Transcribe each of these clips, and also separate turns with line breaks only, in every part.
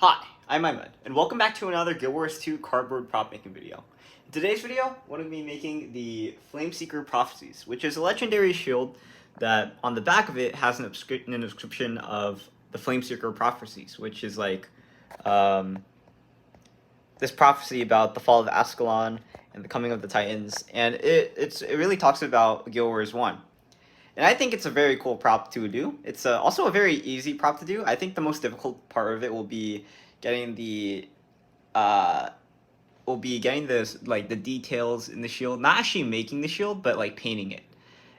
Hi, I'm Ahmed, and welcome back to another Guild Wars 2 cardboard prop making video. In today's video, I'm going to be making the Flameseeker Prophecies, which is a legendary shield that on the back of it has an inscription of the Flameseeker Prophecies, which is like um, this prophecy about the fall of Ascalon and the coming of the Titans, and it really talks about Guild Wars 1. And I think it's a very cool prop to do. It's also a very easy prop to do. I think the most difficult part of it will be getting the uh this like the details in the shield, not actually making the shield, but like painting it,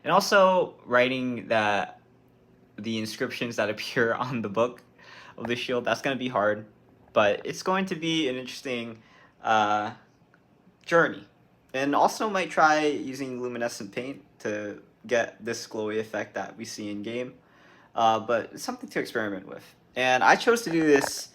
and also writing the inscriptions that appear on the book of the shield. That's gonna be hard, but it's going to be an interesting uh journey. And also might try using luminescent paint to get this glowy effect that we see in game. But it's something to experiment with. And I chose to do this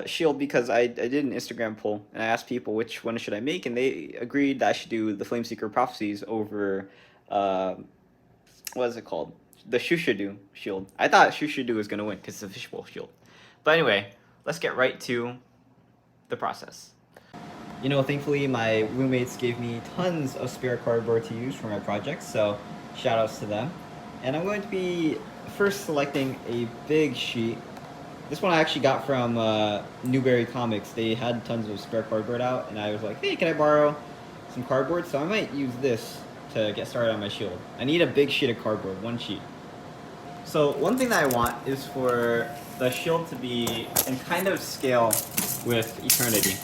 shield because I did an Instagram poll and I asked people which one should I make, and they agreed that I should do the Flameseeker Prophecies over what is it called? The Shushadu shield. I thought Shushadu was gonna win because it's a fishbowl shield. But anyway, let's get right to the process. You know, thankfully my roommates gave me tons of spare cardboard to use for my projects, so shout outs to them. And I'm going to be first selecting a big sheet. This one I actually got from Newberry Comics. They had tons of spare cardboard out, and I was like, hey, can I borrow some cardboard? So I might use this to get started on my shield. I need a big sheet of cardboard, one sheet. So one thing that I want is for the shield to be in kind of scale with Eternity.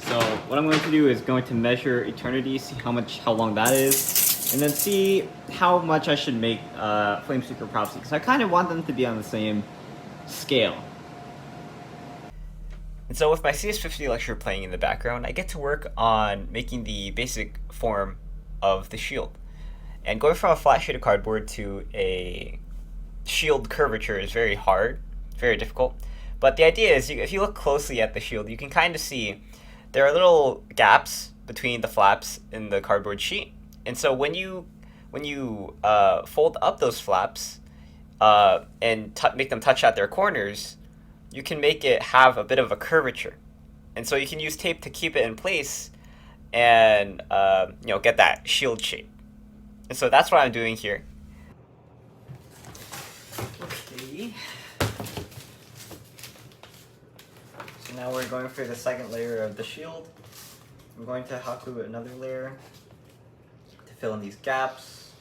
So what I'm going to do is going to measure Eternity, see how long that is, and then see how much I should make Flameseeker Prophecy, because I kind of want them to be on the same scale. And so with my CS50 lecture playing in the background, I get to work on making the basic form of the shield. And going from a flat sheet of cardboard to a shield curvature is very hard, very difficult. But the idea is, if you look closely at the shield, you can kind of see there are little gaps between the flaps in the cardboard sheet. And so when you fold up those flaps and make them touch at their corners, you can make it have a bit of a curvature. And so you can use tape to keep it in place and get that shield shape. And so that's what I'm doing here. Okay. So now we're going for the second layer of the shield. I'm going to hot glue another layer to fill in these gaps.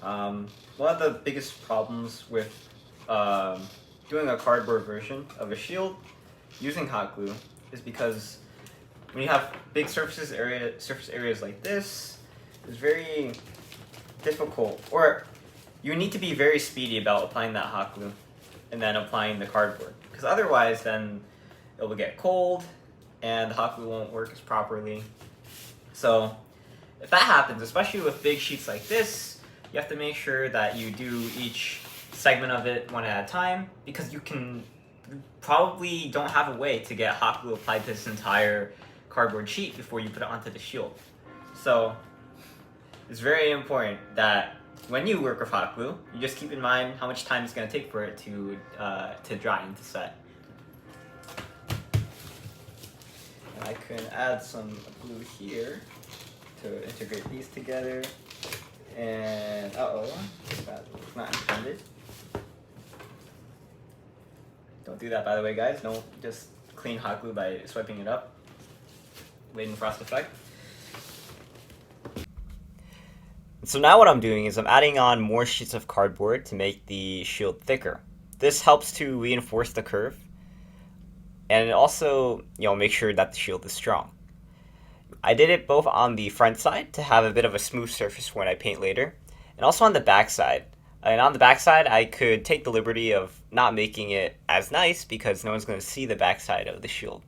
One of the biggest problems with doing a cardboard version of a shield using hot glue is because when you have big surface areas like this, it's very difficult, or you need to be very speedy about applying that hot glue and then applying the cardboard, because otherwise then it will get cold and the hot glue won't work as properly. So if that happens, especially with big sheets like this, you have to make sure that you do each segment of it one at a time, because you probably don't have a way to get hot glue applied to this entire cardboard sheet before you put it onto the shield. So it's very important that when you work with hot glue, you just keep in mind how much time it's going to take for it to dry and to set. And I can add some glue here to integrate these together. And that was not intended. Don't do that, by the way, guys. Don't just clean hot glue by swiping it up. Leidenfrost frost effect. So now what I'm doing is I'm adding on more sheets of cardboard to make the shield thicker. This helps to reinforce the curve, and it also, make sure that the shield is strong. I did it both on the front side to have a bit of a smooth surface when I paint later, and also on the back side. And on the back side, I could take the liberty of not making it as nice because no one's going to see the back side of the shield.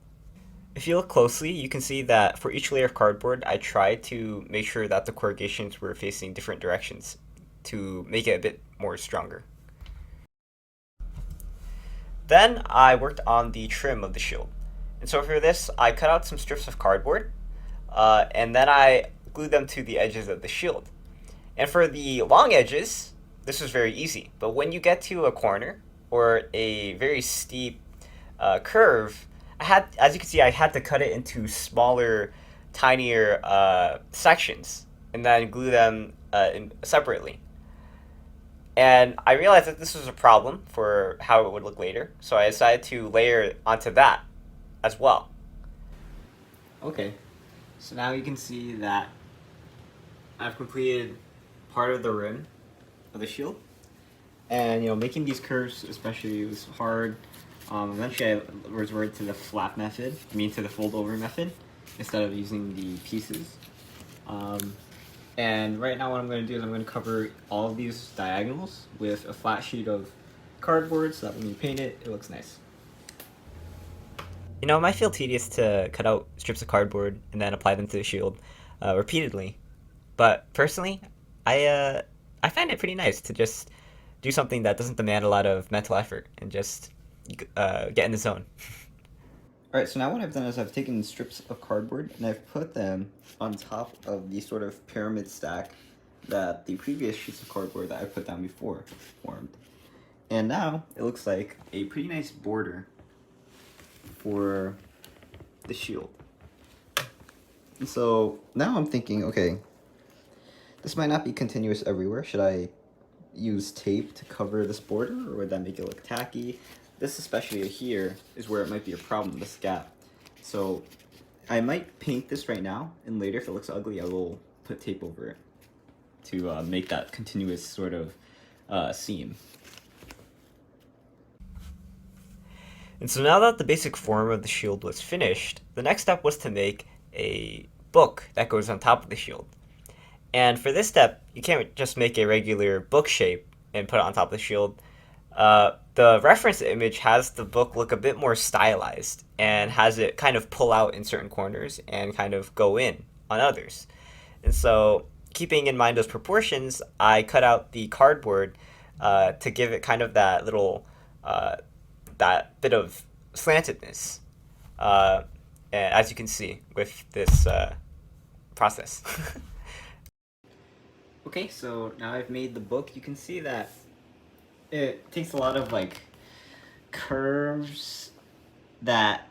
If you look closely, you can see that for each layer of cardboard, I tried to make sure that the corrugations were facing different directions to make it a bit more stronger. Then I worked on the trim of the shield. And so for this, I cut out some strips of cardboard, and then I glued them to the edges of the shield. And for the long edges, this was very easy. But when you get to a corner or a very steep curve, as you can see, I had to cut it into smaller, tinier sections and then glue them separately. And I realized that this was a problem for how it would look later, so I decided to layer onto that as well. Okay, so now you can see that I've completed part of the rim of the shield. And making these curves especially was hard. Eventually I resorted to the flap method, to the fold over method, instead of using the pieces. And right now what I'm going to do is I'm going to cover all of these diagonals with a flat sheet of cardboard so that when you paint it, it looks nice. It might feel tedious to cut out strips of cardboard and then apply them to the shield repeatedly, but personally, I find it pretty nice to just do something that doesn't demand a lot of mental effort and just get in the zone. Alright, so now what I've done is I've taken strips of cardboard and I've put them on top of the sort of pyramid stack that the previous sheets of cardboard that I put down before formed. And now it looks like a pretty nice border for the shield. And so now I'm thinking, okay, this might not be continuous everywhere. Should I use tape to cover this border, or would that make it look tacky? This, especially here, is where it might be a problem, this gap. So I might paint this right now, and later if it looks ugly, I will put tape over it to make that continuous sort of seam. And so now that the basic form of the shield was finished, the next step was to make a book that goes on top of the shield. And for this step, you can't just make a regular book shape and put it on top of the shield. The reference image has the book look a bit more stylized and has it kind of pull out in certain corners and kind of go in on others. And so, keeping in mind those proportions, I cut out the cardboard to give it kind of that little, that bit of slantedness, as you can see with this process. Okay, so now I've made the book. You can see that it takes a lot of curves that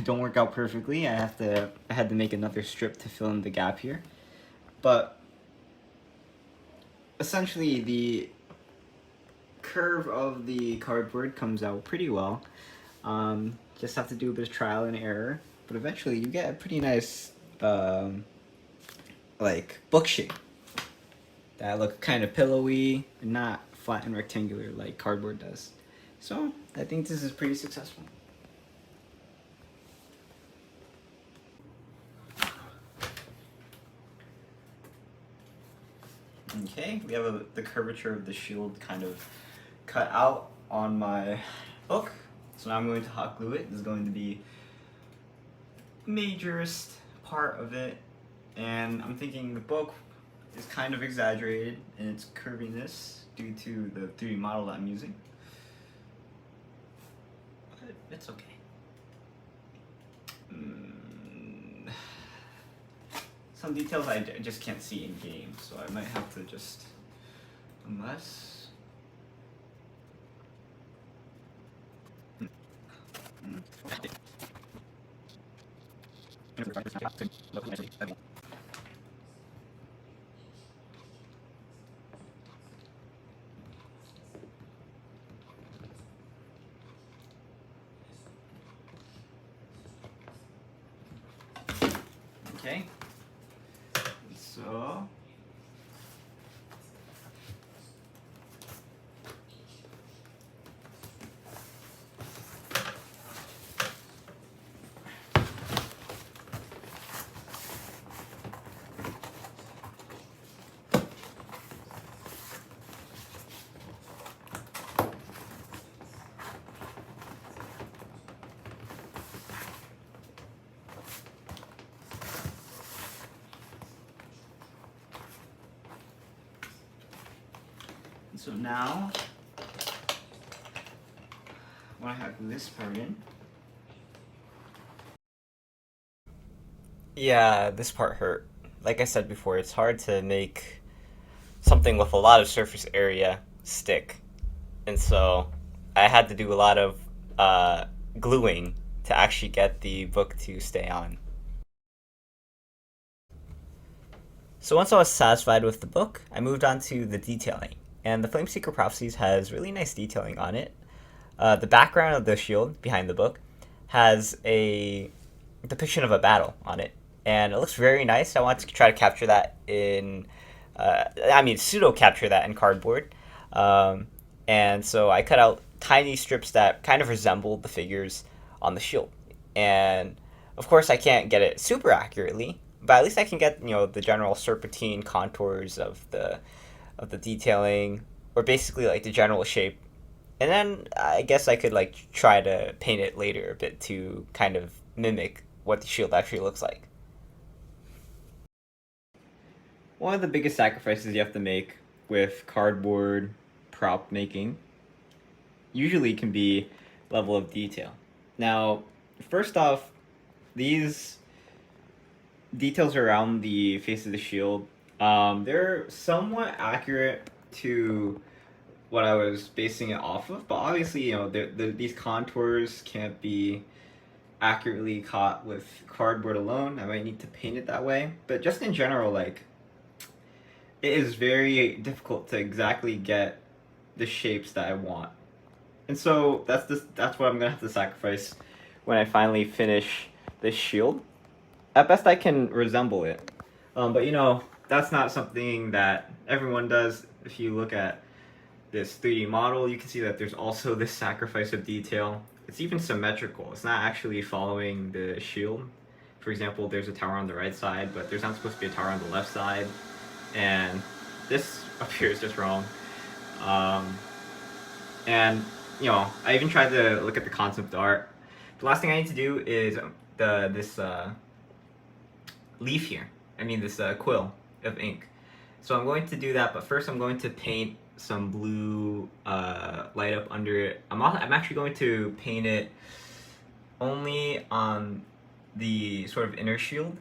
don't work out perfectly. I had to make another strip to fill in the gap here. But essentially the curve of the cardboard comes out pretty well. Just have to do a bit of trial and error, but eventually you get a pretty nice book shape that look kind of pillowy and not flat and rectangular like cardboard does. So I think this is pretty successful. Okay, we have the curvature of the shield kind of cut out on my book. So now I'm going to hot glue it. This is going to be the majorest part of it. And I'm thinking the book is kind of exaggerated in its curviness due to the 3D model that I'm using. But it's okay. Some details I just can't see in game, so I might have to just, unless... Okay, so So now, when I have this part in, yeah, this part hurt. Like I said before, it's hard to make something with a lot of surface area stick. And so I had to do a lot of gluing to actually get the book to stay on. So once I was satisfied with the book, I moved on to the detailing. And the Flameseeker Prophecies has really nice detailing on it. The background of the shield behind the book has a depiction of a battle on it, and it looks very nice. I want to try to capture that in, pseudo capture that in cardboard. And so I cut out tiny strips that kind of resemble the figures on the shield. And of course, I can't get it super accurately, but at least I can get the general serpentine contours of the detailing, or basically like the general shape. And then I guess I could like try to paint it later a bit to kind of mimic what the shield actually looks like. One of the biggest sacrifices you have to make with cardboard prop making usually can be level of detail. Now, first off, these details around the face of the shield, they're somewhat accurate to what I was basing it off of, but obviously, these contours can't be accurately caught with cardboard alone. I might need to paint it that way, but just in general, like, it is very difficult to exactly get the shapes that I want. And so that's what I'm gonna have to sacrifice when I finally finish this shield. At best I can resemble it. But that's not something that everyone does. If you look at this 3D model, you can see that there's also this sacrifice of detail. It's even symmetrical. It's not actually following the shield. For example, there's a tower on the right side, but there's not supposed to be a tower on the left side. And this appears just wrong. And I even tried to look at the concept art. The last thing I need to do is this leaf here. This quill of ink. So I'm going to do that, but first I'm going to paint some blue light up under it. I'm actually going to paint it only on the sort of inner shield.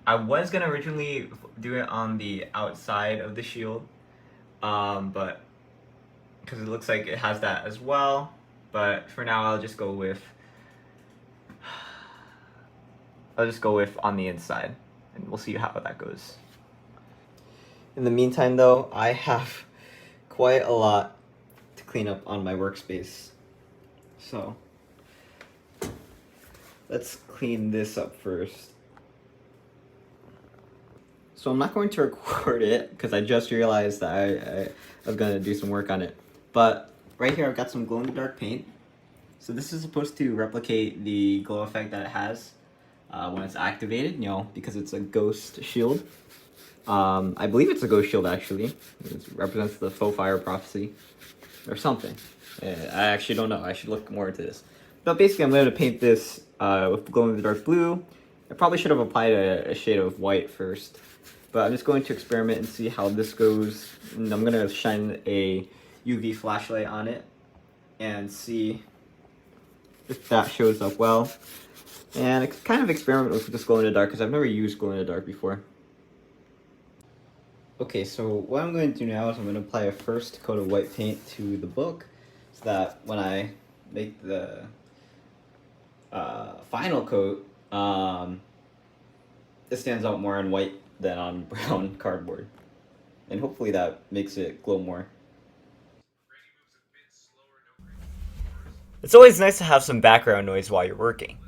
I was gonna originally do it on the outside of the shield, but because it looks like it has that as well. But for now, I'll just go with on the inside, and we'll see how that goes. In the meantime, though, I have quite a lot to clean up on my workspace. So let's clean this up first. So I'm not going to record it because I just realized that I was going to do some work on it. But right here I've got some glow-in-the-dark paint. So this is supposed to replicate the glow effect that it has when it's activated, because it's a ghost shield. I believe it's a ghost shield, actually. It represents the faux fire prophecy or something. I actually don't know. I should look more into this. But basically, I'm going to paint this with glow-in-the-dark blue. I probably should have applied a shade of white first. But I'm just going to experiment and see how this goes. And I'm going to shine a UV flashlight on it and see if that shows up well. And kind of experiment with this glow-in-the-dark because I've never used glow-in-the-dark before. Okay, so what I'm going to do now is I'm going to apply a first coat of white paint to the book so that when I make the final coat, it stands out more on white than on brown cardboard. And hopefully that makes it glow more. It's always nice to have some background noise while you're working.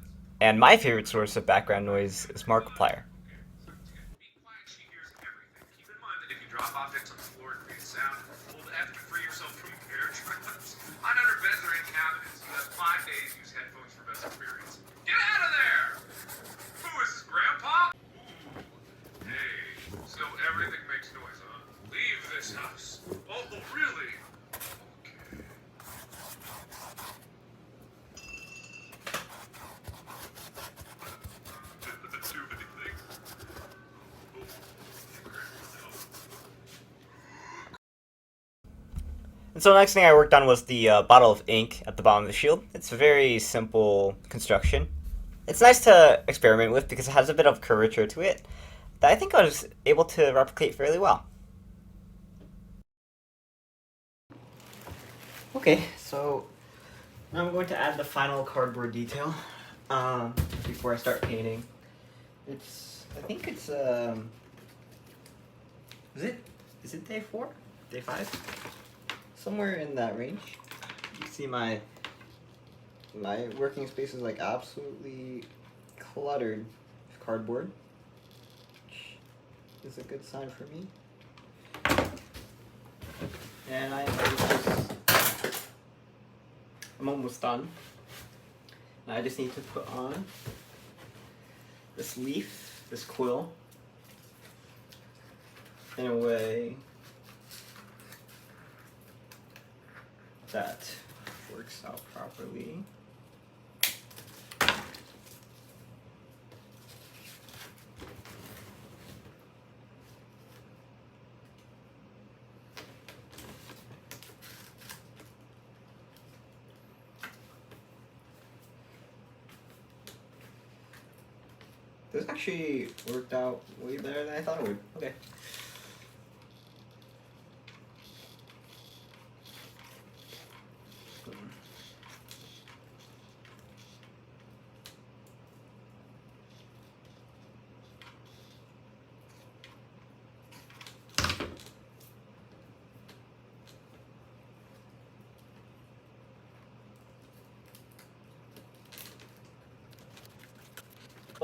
And my favorite source of background noise is Markiplier.
Drop objects on the floor and create sound. Hold F to free yourself from air traps. Hide under beds or in cabinets. You have 5 days. Use headphones for best experience. Get out of there! Who is this, Grandpa? Ooh. Hey, so everything makes noise, huh? Leave this house. Oh, really? Okay. Too many things.
And so the next thing I worked on was the bottle of ink at the bottom of the shield. It's a very simple construction. It's nice to experiment with because it has a bit of curvature to it that I think I was able to replicate fairly well. Okay, so Now I'm going to add the final cardboard detail before I start painting. I think it's, is it day 4? Day 5? Somewhere in that range. You can see my working space is like absolutely cluttered with cardboard, which is a good sign for me. And I'm almost done. Now I just need to put on this leaf, this quill, in a way that works out properly. This actually worked out way better than I thought it would. Okay.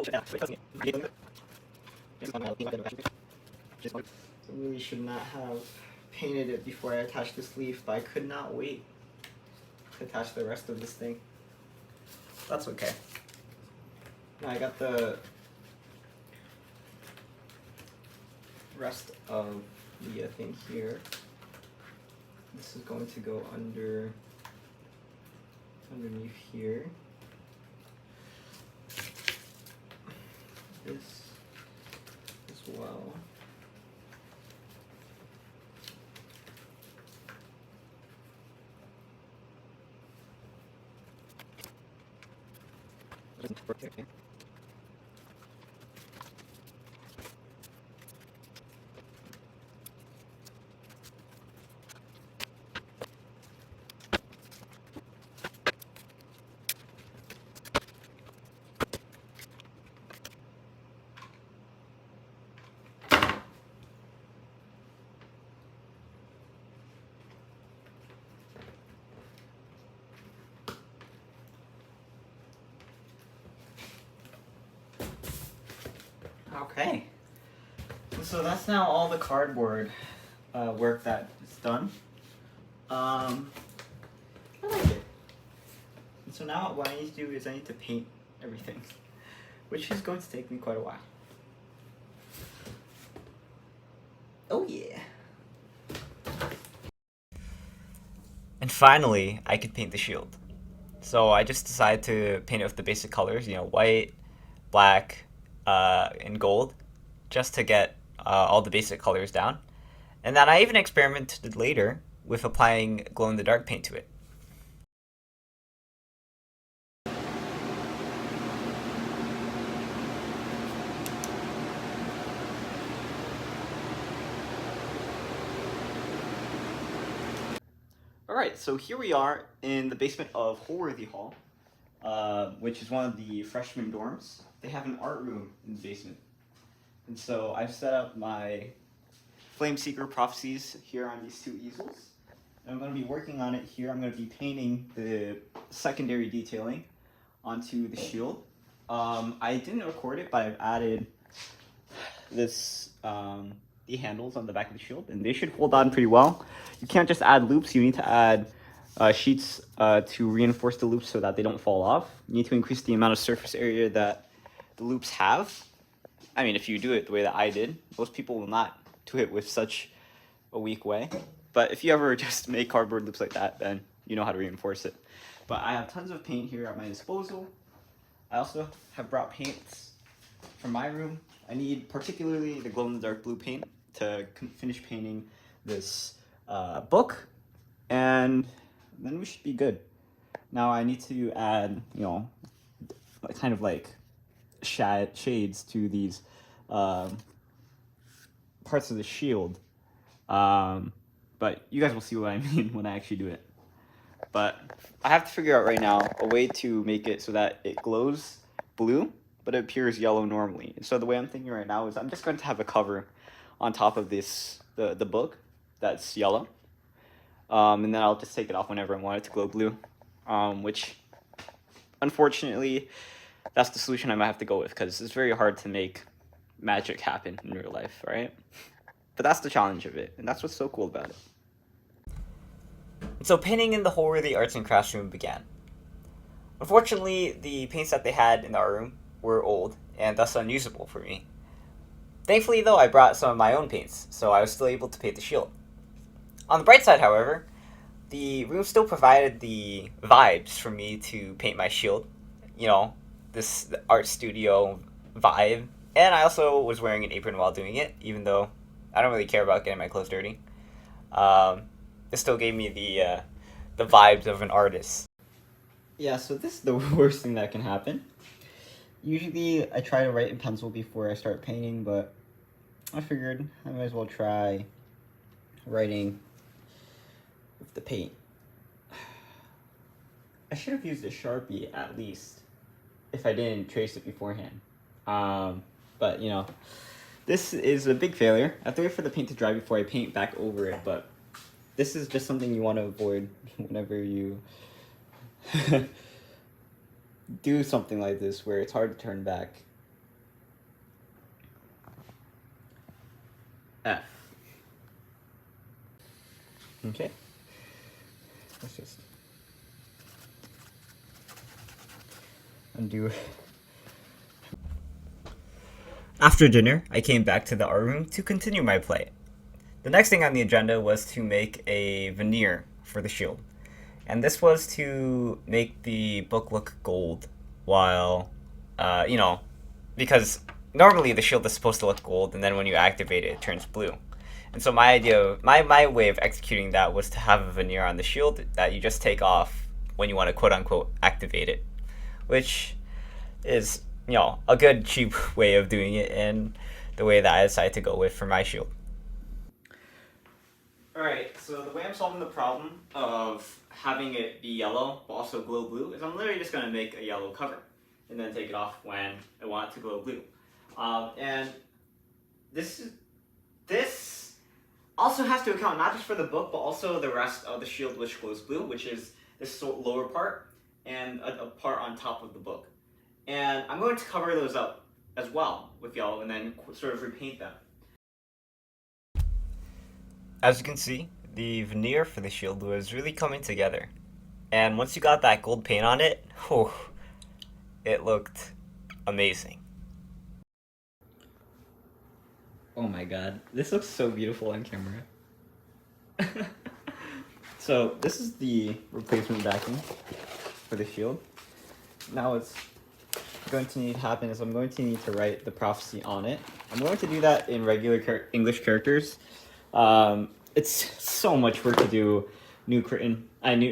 I really should not have painted it before I attached this leaf, but I could not wait to attach the rest of this thing. That's okay. Now I got the rest of the thing here. This is going to go underneath here. This as well. Okay, so that's now all the cardboard work that is done. I like it. And so now what I need to do is I need to paint everything, which is going to take me quite a while. Oh yeah. And finally, I could paint the shield. So I just decided to paint it with the basic colors, white, black, and gold, just to get all the basic colors down. And then I even experimented later with applying glow-in-the-dark paint to it. Alright, so here we are in the basement of Holworthy Hall, which is one of the freshman dorms. They have an art room in the basement. And so I've set up my Flameseeker Prophecies here on these 2 easels. And I'm going to be working on it here. I'm going to be painting the secondary detailing onto the shield. I didn't record it, but I've added this the handles on the back of the shield, and they should hold on pretty well. You can't just add loops, you need to add sheets to reinforce the loops so that they don't fall off. You need to increase the amount of surface area that the loops have. I mean, if you do it the way that I did, most people will not do it with such a weak way. But if you ever just make cardboard loops like that, then you know how to reinforce it. But I have tons of paint here at my disposal. I also have brought paints from my room. I need particularly the glow-in-the-dark blue paint to finish painting this book, and then we should be good. Now I need to add, kind of like shades to these parts of the shield, but you guys will see what I mean when I actually do it. but I have to figure out right now a way to make it so that it glows blue, but it appears yellow normally. So the way I'm thinking right now is I'm just going to have a cover on top of this, the book, that's yellow. And then I'll just take it off whenever I want it to glow blue, which unfortunately that's the solution I might have to go with, because it's very hard to make magic happen in real life, right? But that's the challenge of it, and that's what's so cool about it. So painting in the Holworthy Arts and Crafts room began. Unfortunately, the paints that they had in the art room were old, and thus unusable for me. Thankfully though, I brought some of my own paints, so I was still able to paint the shield. On the bright side, however, the room still provided the vibes for me to paint my shield. You know, this art studio vibe. And I also was wearing an apron while doing it, even though I don't really care about getting my clothes dirty. It still gave me the vibes of an artist. Yeah, so this is the worst thing that can happen. Usually I try to write in pencil before I start painting, but I figured I might as well try writing with the paint. I should have used a Sharpie at least if I didn't trace it beforehand. But you know, this is a big failure. I have to wait for the paint to dry before I paint back over it, but this is just something you want to avoid whenever you do something like this where it's hard to turn back. F. Okay. Let's just undo. After dinner, I came back to the art room to continue my play. The next thing on the agenda was to make a veneer for the shield. And this was to make the book look gold while, you know, because normally the shield is supposed to look gold, and then when you activate it, it turns blue. And so my idea, my way of executing that was to have a veneer on the shield that you just take off when you want to quote-unquote activate it, which is, you know, a good cheap way of doing it, and the way that I decided to go with for my shield. Alright, so the way I'm solving the problem of having it be yellow but also glow blue is I'm literally just going to make a yellow cover and then take it off when I want it to glow blue. And this also has to account not just for the book but also the rest of the shield which glows blue, which is this lower part and a part on top of the book. And I'm going to cover those up as well with yellow and then sort of repaint them. As you can see, the veneer for the shield was really coming together. And once you got that gold paint on it, whew, it looked amazing. Oh my god, this looks so beautiful on camera. So this is the replacement backing for the shield. Now what's going to need to happen is I'm going to need to write the prophecy on it. I'm going to do that in regular English characters. It's so much work to do New Crichton, and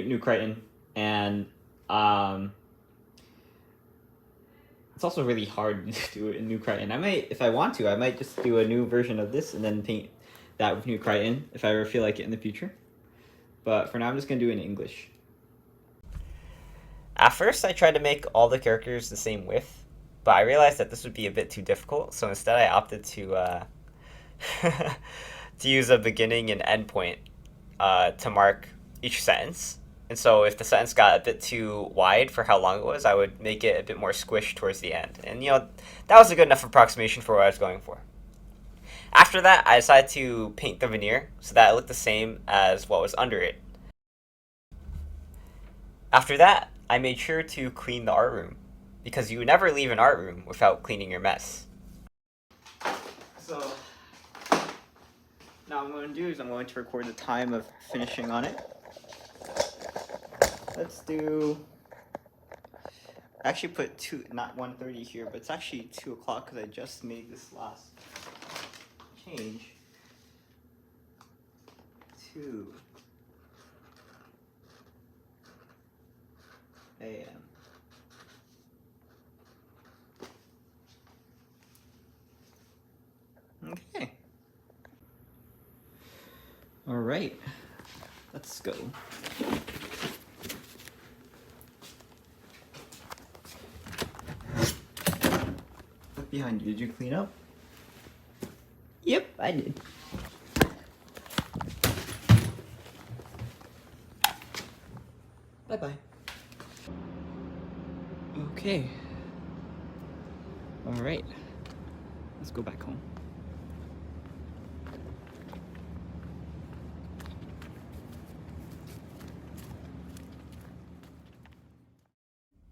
it's also really hard to do it in New Crichton. I might, if I want to, I might just do a new version of this and then paint that with New Crichton if I ever feel like it in the future. But for now, I'm just gonna do it in English. At first, I tried to make all the characters the same width, but I realized that this would be a bit too difficult, so instead I opted to to use a beginning and end point to mark each sentence. And so if the sentence got a bit too wide for how long it was, I would make it a bit more squished towards the end. And you know, that was a good enough approximation for what I was going for. After that, I decided to paint the veneer so that it looked the same as what was under it. After that, I made sure to clean the art room, because you would never leave an art room without cleaning your mess. So now what I'm going to do is I'm going to record the time of finishing on it. Let's do, I actually put not 1:30 here, but it's actually 2 o'clock because I just made this last change. 2 a.m. Okay. All right, let's go. look behind you. Did you clean up? Yep, I did. Bye-bye. Okay. Alright. Let's go back home.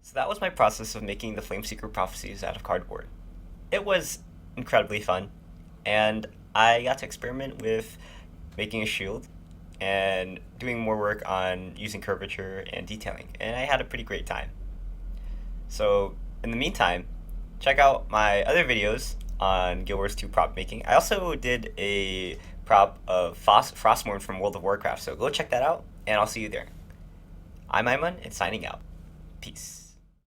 So that was my process of making the Flameseeker Prophecies out of cardboard. It was incredibly fun, and I got to experiment with making a shield and doing more work on using curvature and detailing, and I had a pretty great time. So in the meantime, check out my other videos on Guild Wars 2 prop making. I also did a prop of Frostmourne from World of Warcraft, so go check that out, and I'll see you there. I'm Ayman, and signing out. Peace.